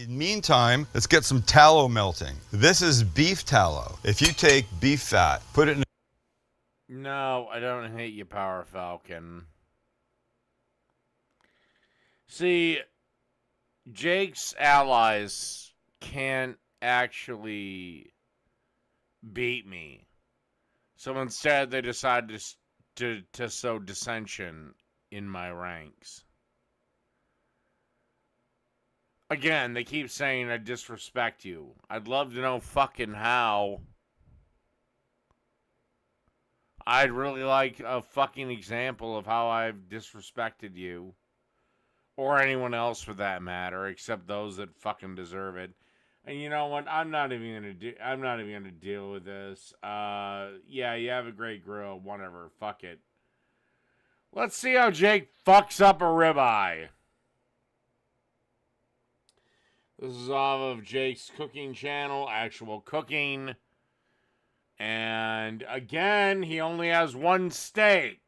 Meantime, let's get some tallow melting. This is beef tallow. If you take beef fat, put it in. No, I don't hate you, Power Falcon. See, Jake's allies can't actually beat me. So instead, they decide to sow dissension in my ranks. Again, they keep saying I disrespect you. I'd love to know fucking how. I'd really like a fucking example of how I've disrespected you. Or anyone else for that matter, except those that fucking deserve it. And you know what? I'm not even gonna deal with this. Yeah, you have a great grill, whatever. Fuck it. Let's see how Jake fucks up a ribeye. This is off of Jake's cooking channel, Actual Cooking. And again, he only has one steak.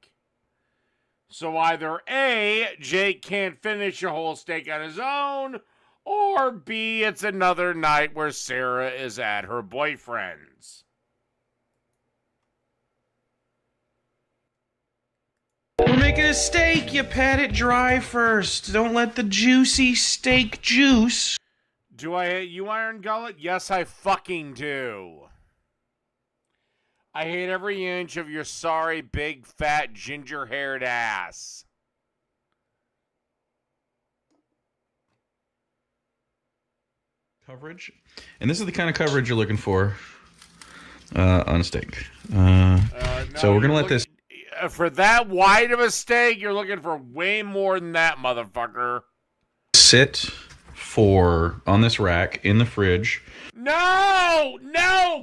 So either A, Jake can't finish a whole steak on his own, or B, it's another night where Sarah is at her boyfriend's. We're making a steak. You pat it dry first. Don't let the juicy steak juice. Do I hate you, Iron Gullet? Yes, I fucking do. I hate every inch of your sorry, big, fat, ginger-haired ass. Coverage. And this is the kind of coverage you're looking for on a steak. So we're going to let this... For that wide of a steak, you're looking for way more than that, motherfucker. Sit on this rack in the fridge. No!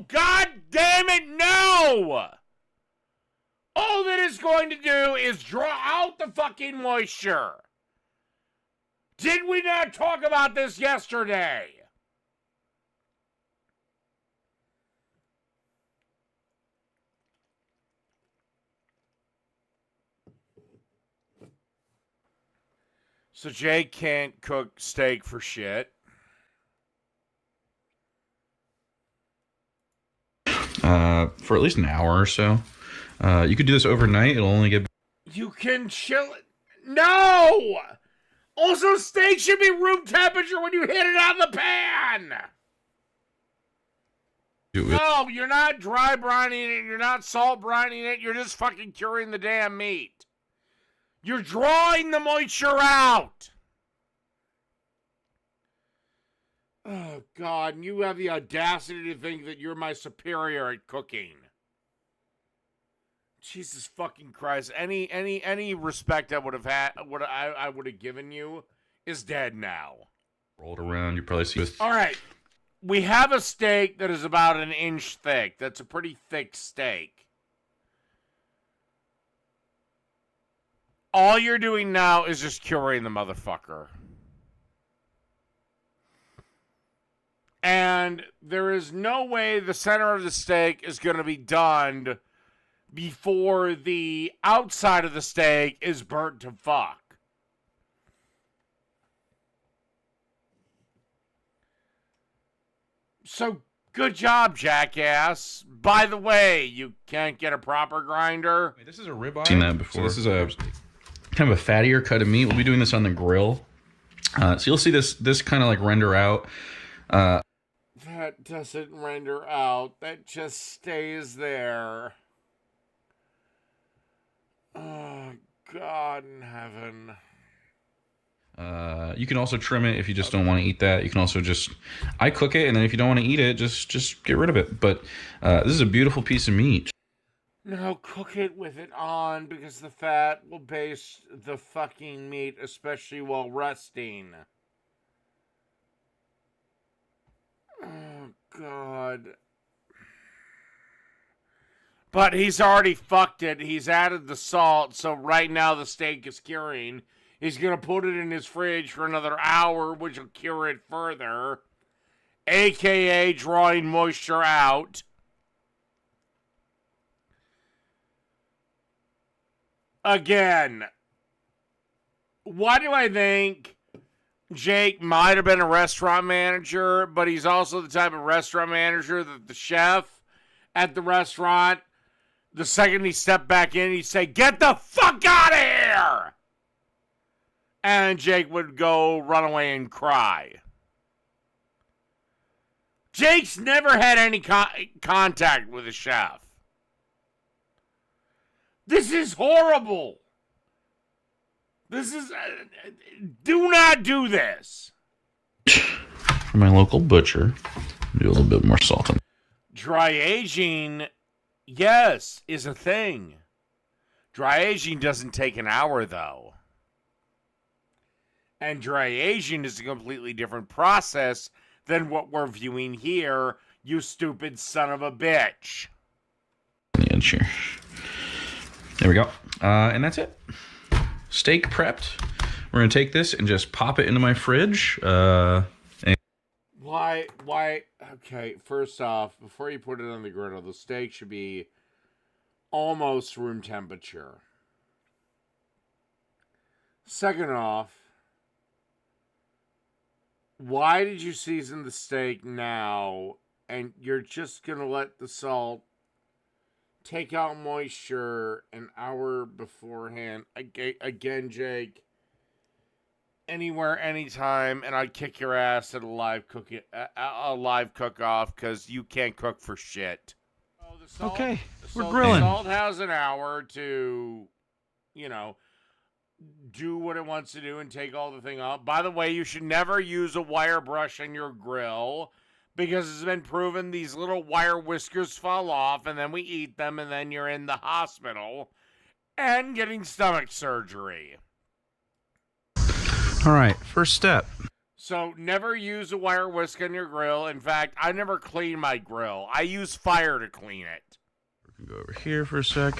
God damn it, no! All that is going to do is draw out the fucking moisture. Did we not talk about this yesterday? So Jake can't cook steak for shit. For at least an hour or so. You could do this overnight. It'll only get... You can chill it. No! Also, steak should be room temperature when you hit it out of the pan! No, you're not dry brining it. You're not salt brining it. You're just fucking curing the damn meat. You're drawing the moisture out. Oh, God, and you have the audacity to think that you're my superior at cooking. Jesus fucking Christ. Any respect I would have had, I would have given you is dead now. Rolled around, you probably see... All right. We have a steak that is about an inch thick. That's a pretty thick steak. All you're doing now is just curing the motherfucker. And there is no way the center of the steak is going to be done before the outside of the steak is burnt to fuck. So, good job, jackass. By the way, you can't get a proper grinder. This is a ribeye. Seen that before. So this is a kind of a fattier cut of meat. We'll be doing this on the grill. So you'll see this kind of like render out. That doesn't render out. That just stays there. Oh, God in heaven. You can also trim it if you just don't want to eat that. You can also I cook it, and then if you don't want to eat it, just get rid of it. But this is a beautiful piece of meat. No, cook it with it on, because the fat will base the fucking meat, especially while resting. Oh, God. But he's already fucked it. He's added the salt, so right now the steak is curing. He's going to put it in his fridge for another hour, which will cure it further. AKA drawing moisture out. Again, why do I think Jake might have been a restaurant manager, but he's also the type of restaurant manager that the chef at the restaurant, the second he stepped back in, he'd say, "Get the fuck out of here!" And Jake would go run away and cry. Jake's never had any contact with a chef. This is horrible. This is... do not do this. For my local butcher, do a little bit more salt on. Dry aging, yes, is a thing. Dry aging doesn't take an hour, though. And dry aging is a completely different process than what we're viewing here, you stupid son of a bitch. The edge here. There we go. And that's it. Steak prepped. We're going to take this and just pop it into my fridge. Why? Okay, first off, before you put it on the griddle, the steak should be almost room temperature. Second off, why did you season the steak now and you're just going to let the salt take out moisture an hour beforehand? Again, Jake, anywhere, anytime, and I'd kick your ass at a live cook-off because you can't cook for shit. Okay, we're grilling. The salt has an hour to, do what it wants to do and take all the thing off. By the way, you should never use a wire brush on your grill because it's been proven these little wire whiskers fall off and then we eat them and then you're in the hospital and getting stomach surgery. All right, first step. So never use a wire whisk on your grill. In fact, I never clean my grill. I use fire to clean it. We can go over here for a sec.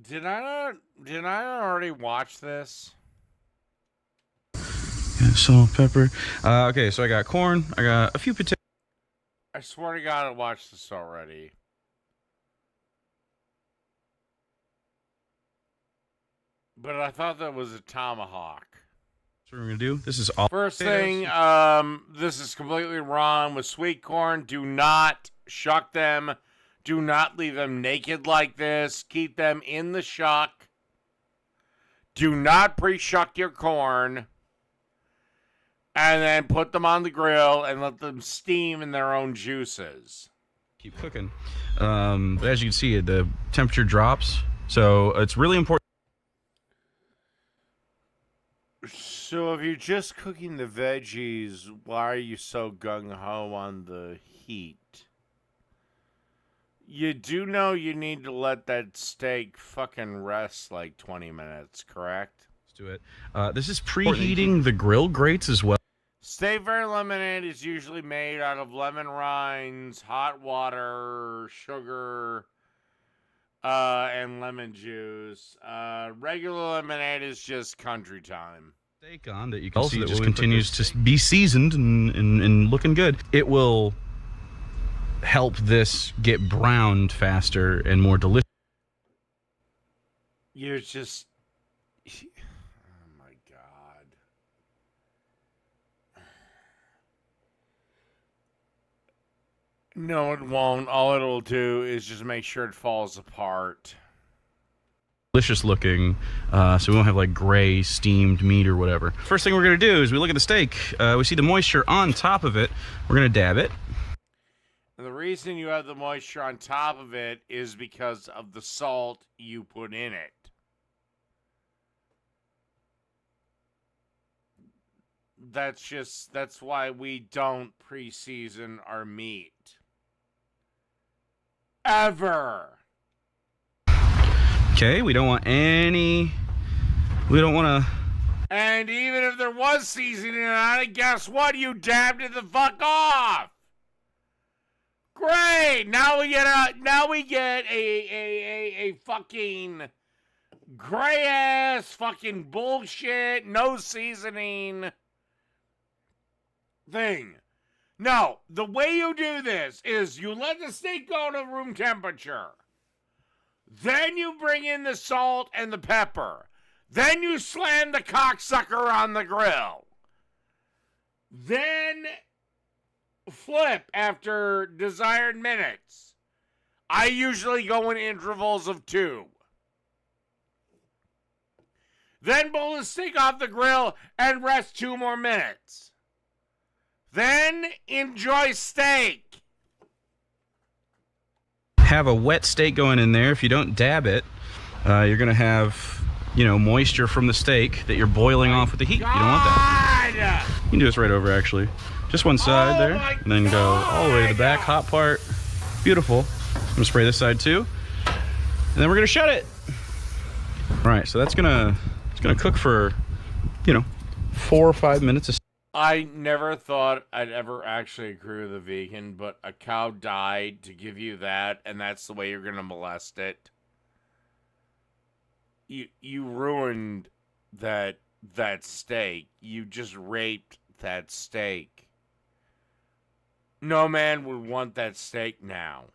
Did I not already watch this? Yeah, salt, pepper. Okay, so I got corn. I got a few potatoes. I swear to God I watched this already. But I thought that was a tomahawk. That's what we're going to do. This is all First potatoes. thing, this is completely wrong with sweet corn. Do not shuck them. Do not leave them naked like this. Keep them in the shuck. Do not pre-shuck your corn. And then put them on the grill and let them steam in their own juices. Keep cooking. But as you can see, the temperature drops. So it's really important. So if you're just cooking the veggies, why are you so gung-ho on the heat? You do know you need to let that steak fucking rest like 20 minutes, correct? Let's do it. This is preheating the grill grates as well. Stayfair lemonade is usually made out of lemon rinds, hot water, sugar, and lemon juice. Regular lemonade is just country time. Steak on that you can see just continues to be seasoned and looking good. It will help this get browned faster and more delicious. You're just... Oh my God. No, it won't. All it'll do is just make sure it falls apart. Delicious looking, so we won't have like gray steamed meat or whatever. First thing we're going to do is we look at the steak. We see the moisture on top of it. We're going to dab it. And the reason you have the moisture on top of it is because of the salt you put in it. That's why we don't pre-season our meat. Ever. Okay, we don't want to... And even if there was seasoning on it, guess what? You dabbed it the fuck off. Great. Now we get a fucking gray ass fucking bullshit, no seasoning thing. No, the way you do this is you let the steak go to room temperature. Then you bring in the salt and the pepper. Then you slam the cocksucker on the grill. Then flip after desired minutes. I usually go in intervals of 2. Then pull the steak off the grill and rest 2 more minutes. Then enjoy steak. Have a wet steak going in there. If you don't dab it, you're going to have, moisture from the steak that you're boiling off with the heat. You don't want that. You can do this right over, actually. Just one side there, and then go all the way to the back. Hot part. Beautiful. I'm going to spray this side too. And then we're going to shut it. All right, so that's going to cook for, 4 or 5 minutes. I never thought I'd ever actually agree with a vegan, but a cow died to give you that, and that's the way you're going to molest it. You ruined that steak. You just raped that steak. No man would want that steak now.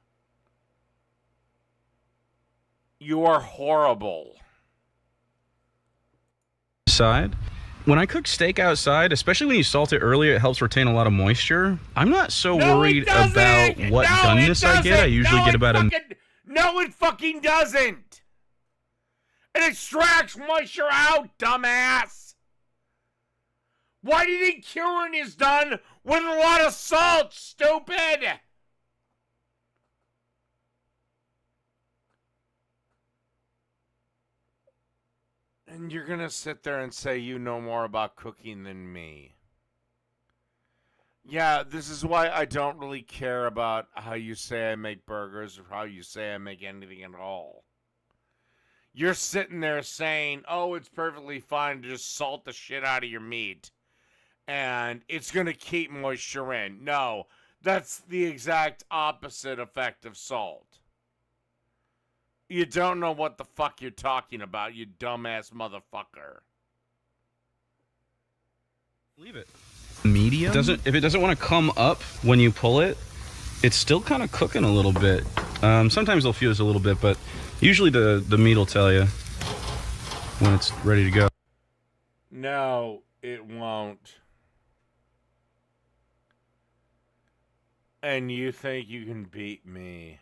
You are horrible. Side. When I cook steak outside, especially when you salt it earlier, it helps retain a lot of moisture. I'm not so worried about what doneness I get. I usually get about No, it fucking doesn't. It extracts moisture out, dumbass. Why do you think curing is done with a lot of salt, stupid? And you're going to sit there and say you know more about cooking than me. Yeah, this is why I don't really care about how you say I make burgers or how you say I make anything at all. You're sitting there saying, oh, it's perfectly fine to just salt the shit out of your meat. And it's going to keep moisture in. No, that's the exact opposite effect of salt. You don't know what the fuck you're talking about, you dumbass motherfucker. Leave it. Medium? If it doesn't want to come up when you pull it, it's still kind of cooking a little bit. Sometimes they'll fuse a little bit, but usually the meat will tell you when it's ready to go. No, it won't. And you think you can beat me?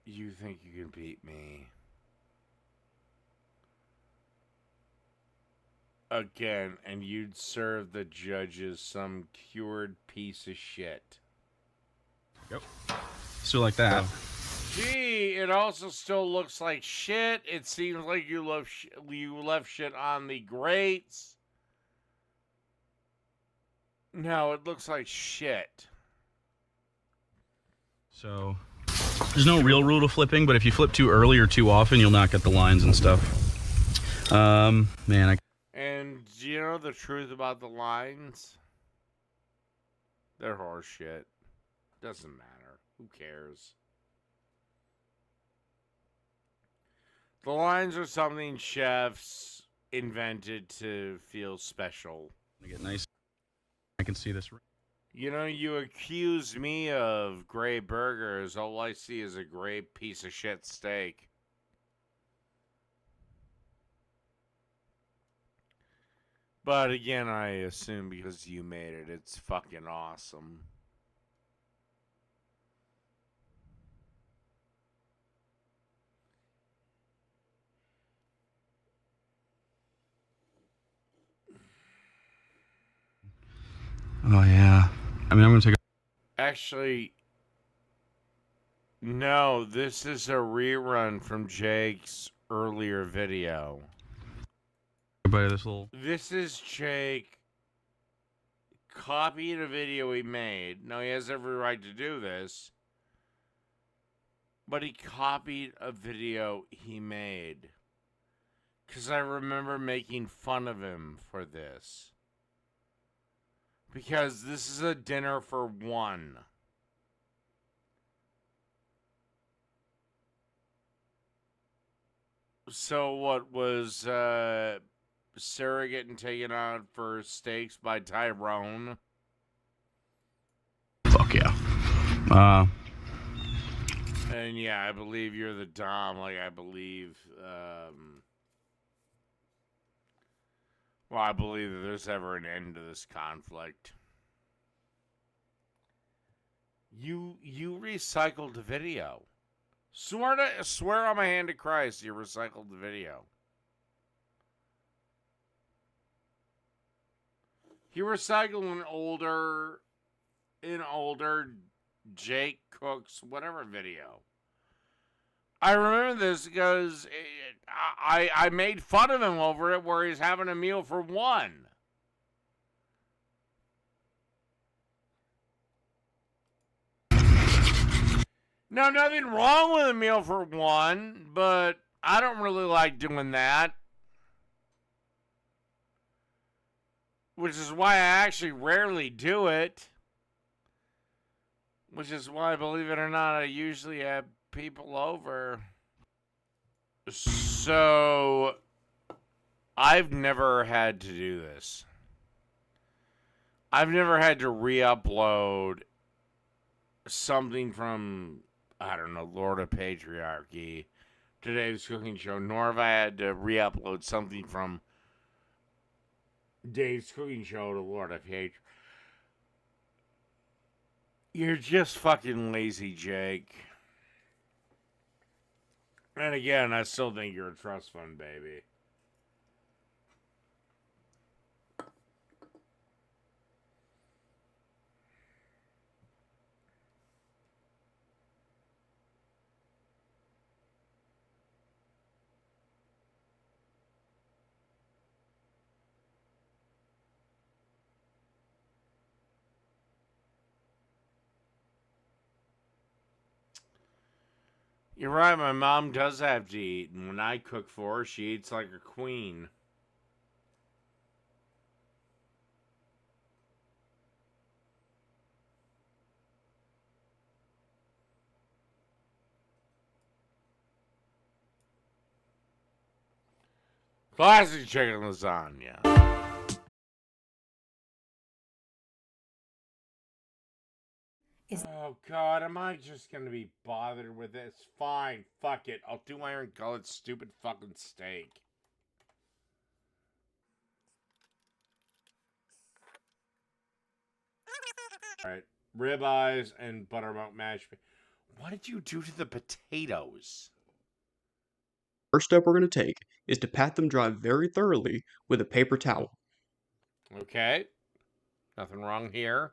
You think you can beat me? Again, and you'd serve the judges some cured piece of shit. Yep. Still like that. Gee, it also still looks like shit. It seems like you left shit on the grates. No, it looks like shit. So, there's no real rule to flipping, but if you flip too early or too often, you'll not get the lines and stuff. And do you know the truth about the lines? They're horse shit. Doesn't matter. Who cares? The lines are something chefs invented to feel special. Get nice. I can see this. You know, you accuse me of gray burgers. All I see is a gray piece of shit steak. But again, I assume because you made it, it's fucking awesome. Oh, yeah. I mean, I'm going to take a... Actually, no, this is a rerun from Jake's earlier video. By this little... This is Jake copied a video he made. Now, he has every right to do this. But he copied a video he made. Because I remember making fun of him for this. Because this is a dinner for one. So what was Sarah getting taken out for steaks by Tyrone? And yeah, I believe you're the Dom. Like, I believe, I believe that there's ever an end to this conflict. You recycled the video. Swear on my hand to Christ, you recycled the video. You recycled an older Jake Cooks whatever video. I remember this because I made fun of him over it where he's having a meal for one. No, nothing wrong with a meal for one, but I don't really like doing that. Which is why I actually rarely do it. Which is why, believe it or not, I usually have people over. So, I've never had to do this. I've never had to re-upload something from, I don't know, Lord of Patriarchy to Dave's Cooking Show, nor have I had to re-upload something from Dave's Cooking Show to Lord of Patriarchy. You're just fucking lazy, Jake. And again, I still think you're a trust fund baby. You're right, my mom does have to eat, and when I cook for her, she eats like a queen. Classic chicken lasagna. Oh God, am I just gonna be bothered with this? Fine, fuck it. I'll do Iron Gullet's stupid fucking steak. Alright, ribeyes and buttermilk mashed. What did you do to the potatoes? First step we're going to take is to pat them dry very thoroughly with a paper towel. Okay, nothing wrong here.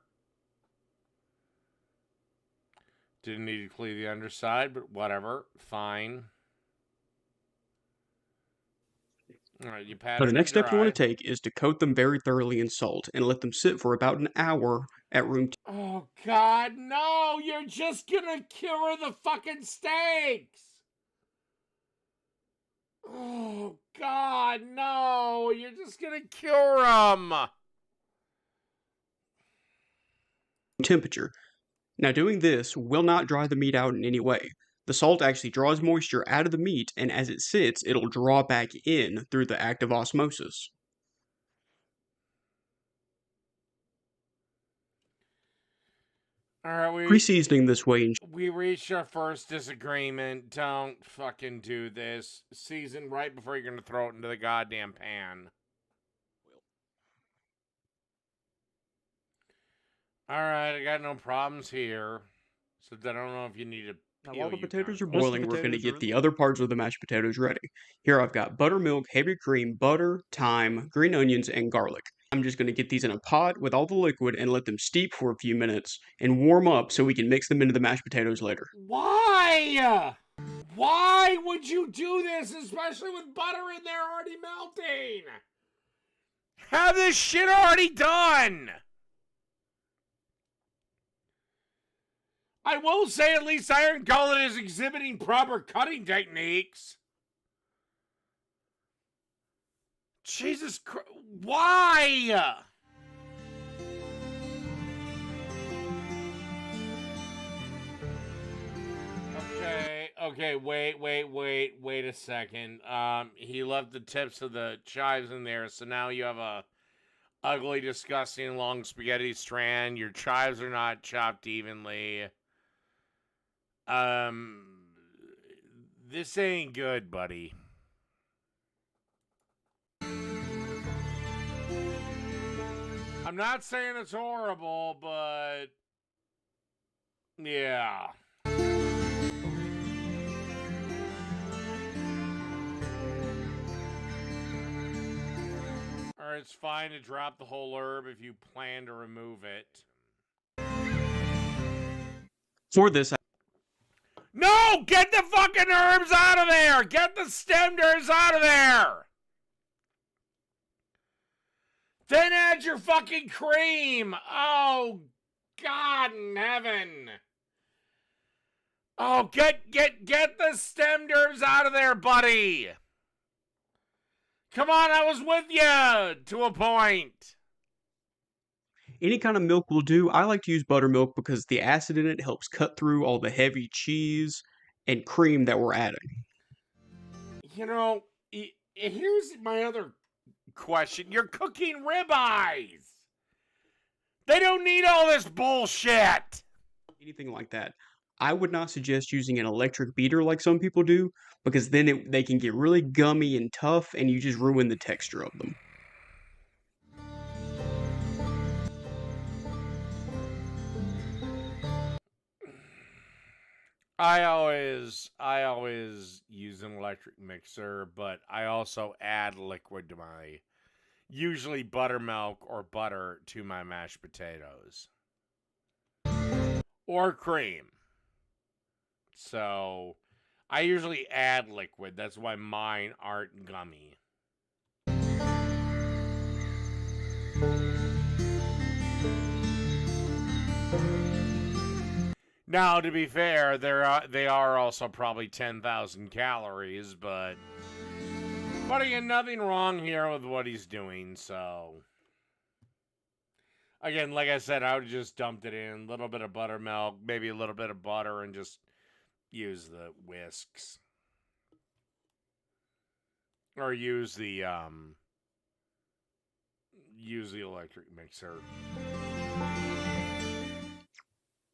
Didn't need to clean the underside, but whatever. Fine. Alright, you pat Now it the next step you dry. want to take is to coat them very thoroughly in salt and let them sit for about an hour at room Oh God, no! You're just gonna cure the fucking steaks! Oh God, no! You're just gonna cure them! temperature. Now doing this will not dry the meat out in any way. The salt actually draws moisture out of the meat, and as it sits, it'll draw back in through the act of osmosis. Alright, Pre-seasoning this way we reached our first disagreement. Don't fucking do this. Season right before you're gonna throw it into the goddamn pan. Alright, I got no problems here. So I don't know if you need to Now, peel while the your potatoes are tongue. boiling, we're going to get the other parts of the mashed potatoes ready. Here I've got buttermilk, heavy cream, butter, thyme, green onions, and garlic. I'm just going to get these in a pot with all the liquid and let them steep for a few minutes and warm up so we can mix them into the mashed potatoes later. Why? Why would you do this, especially with butter in there already melting? Have this shit already done! I will say at least Iron Gullet is exhibiting proper cutting techniques. Jesus Christ. Why? Okay, wait a second. He left the tips of the chives in there, so now you have a ugly, disgusting, long spaghetti strand. Your chives are not chopped evenly. This ain't good, buddy. I'm not saying it's horrible, but yeah. Or it's fine to drop the whole herb if you plan to remove it. For this, No! Get the fucking herbs out of there! Get the stemmed herbs out of there! Then add your fucking cream! Oh, God in heaven! Oh, get the stemmed herbs out of there, buddy! Come on, I was with you to a point. any kind of milk will do. I like to use buttermilk because the acid in it helps cut through all the heavy cheese and cream that we're adding. You know, here's my other question. You're cooking ribeyes. They don't need all this bullshit. Anything like that. I would not suggest using an electric beater like some people do, because then they can get really gummy and tough, and you just ruin the texture of them. I always use an electric mixer, but I also add liquid to my, usually buttermilk or butter to my mashed potatoes. Or cream. So, I usually add liquid. That's why mine aren't gummy. Now, to be fair, they are also probably 10,000 calories, but again, nothing wrong here with what he's doing, so. Again, like I said, I would have just dumped it in, a little bit of buttermilk, maybe a little bit of butter, and just use the whisks. Or use the electric mixer.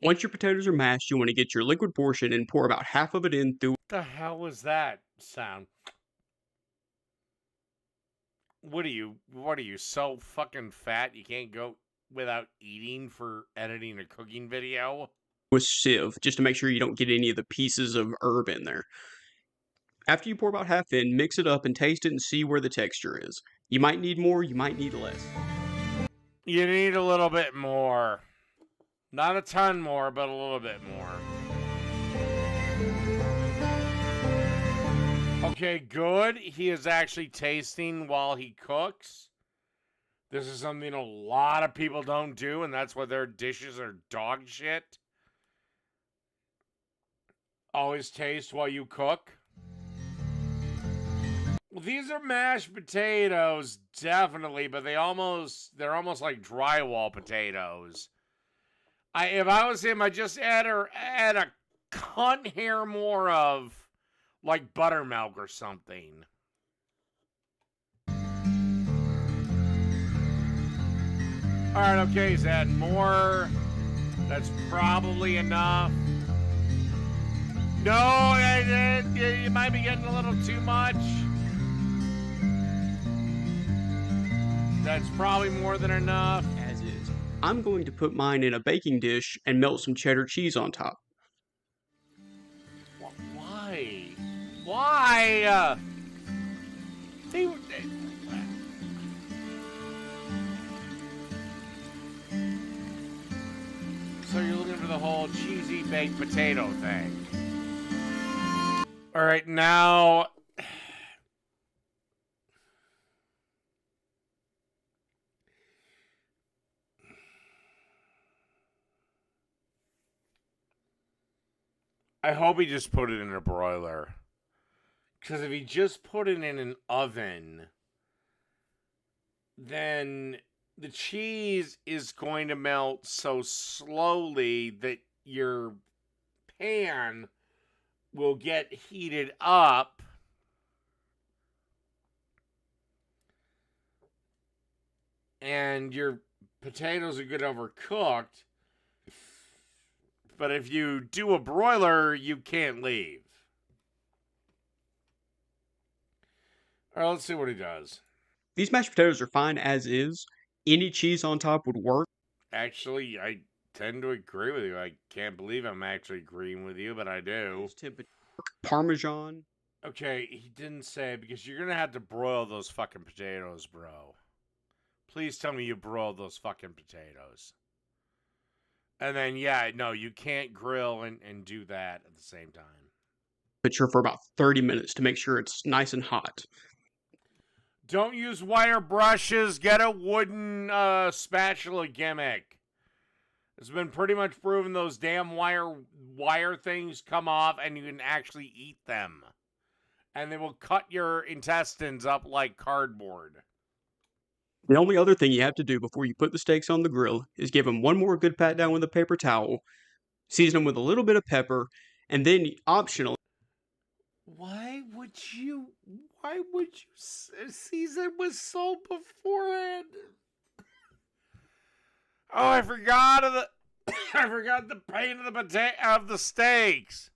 Once your potatoes are mashed, you want to get your liquid portion and pour about half of it in through. What the hell was that sound? What are you, so fucking fat you can't go without eating for editing a cooking video? A sieve, just to make sure you don't get any of the pieces of herb in there. After you pour about half in, mix it up and taste it and see where the texture is. You might need more, you might need less. You need a little bit more. Not a ton more, but a little bit more. Okay, good. He is actually tasting while he cooks. This is something a lot of people don't do, and that's why their dishes are dog shit. Always taste while you cook. Well, these are mashed potatoes, definitely, but they're almost like drywall potatoes. If I was him, I'd just add a cunt hair more of like buttermilk or something. Alright, okay, he's adding more. That's probably enough. No, you might be getting a little too much. That's probably more than enough. As is. I'm going to put mine in a baking dish and melt some cheddar cheese on top. Why? Why? So you're looking for the whole cheesy baked potato thing. All right, now I hope he just put it in a broiler. Because if he just put it in an oven, then the cheese is going to melt so slowly that your pan will get heated up. And your potatoes are get overcooked. But if you do a broiler, you can't leave. All right, let's see what he does. These mashed potatoes are fine as is. Any cheese on top would work. Actually, I tend to agree with you. I can't believe I'm actually agreeing with you, but I do. Parmesan. Okay, he didn't say, because you're going to have to broil those fucking potatoes, bro. Please tell me you broiled those fucking potatoes. And then, yeah, no, you can't grill and do that at the same time. Temperature for about 30 minutes to make sure it's nice and hot. Don't use wire brushes. Get a wooden spatula gimmick. It's been pretty much proven those damn wire things come off and you can actually eat them. And they will cut your intestines up like cardboard. The only other thing you have to do before you put the steaks on the grill is give them one more good pat down with a paper towel, season them with a little bit of pepper, and then optional. Why would you season with salt beforehand? Oh, I forgot I forgot the pain of the steaks.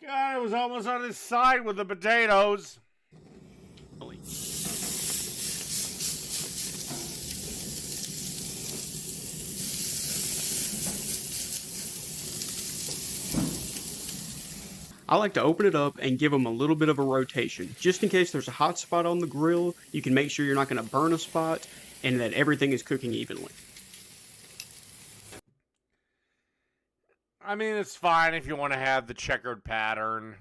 God, I was almost on his side with the potatoes. I like to open it up and give them a little bit of a rotation. Just in case there's a hot spot on the grill, you can make sure you're not going to burn a spot and that everything is cooking evenly. I mean, it's fine if you want to have the checkered pattern.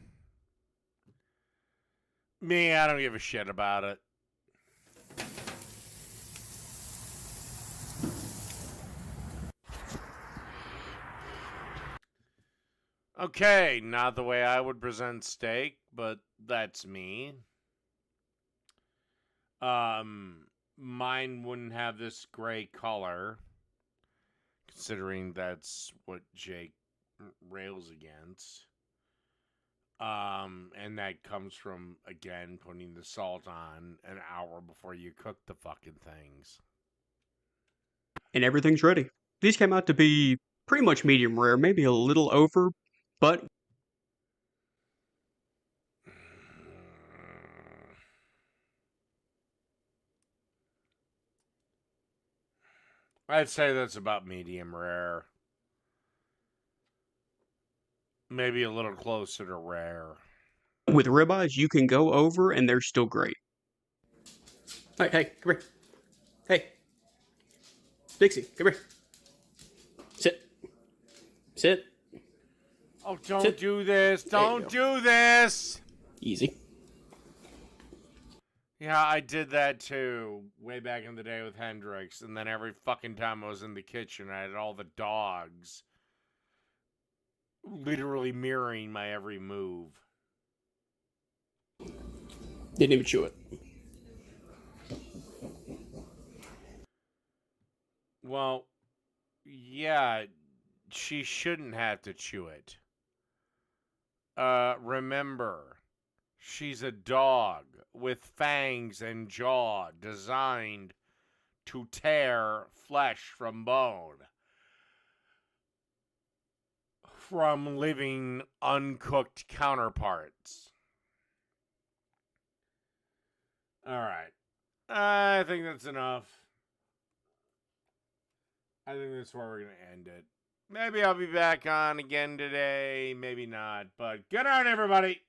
Me, I don't give a shit about it. Okay, not the way I would present steak, but that's me. Mine wouldn't have this gray color, considering that's what Jake rails against. And that comes from, again, putting the salt on an hour before you cook the fucking things. And everything's ready. These came out to be pretty much medium rare, maybe a little over, but I'd say that's about medium rare. Maybe a little closer to rare. with ribeyes, you can go over and they're still great. Hey, come here. Hey. Dixie, come here. Sit. Sit. Oh, don't Sit. do this. Don't do this. Easy. Yeah, I did that too, way back in the day with Hendrix. And then every fucking time I was in the kitchen, I had all the dogs literally mirroring my every move. Didn't even chew it. Well, yeah, she shouldn't have to chew it. Remember, she's a dog with fangs and jaw designed to tear flesh from bone from living uncooked counterparts. All right. I think that's enough. I think that's where we're going to end it. Maybe I'll be back on again today. Maybe not. But good night, everybody.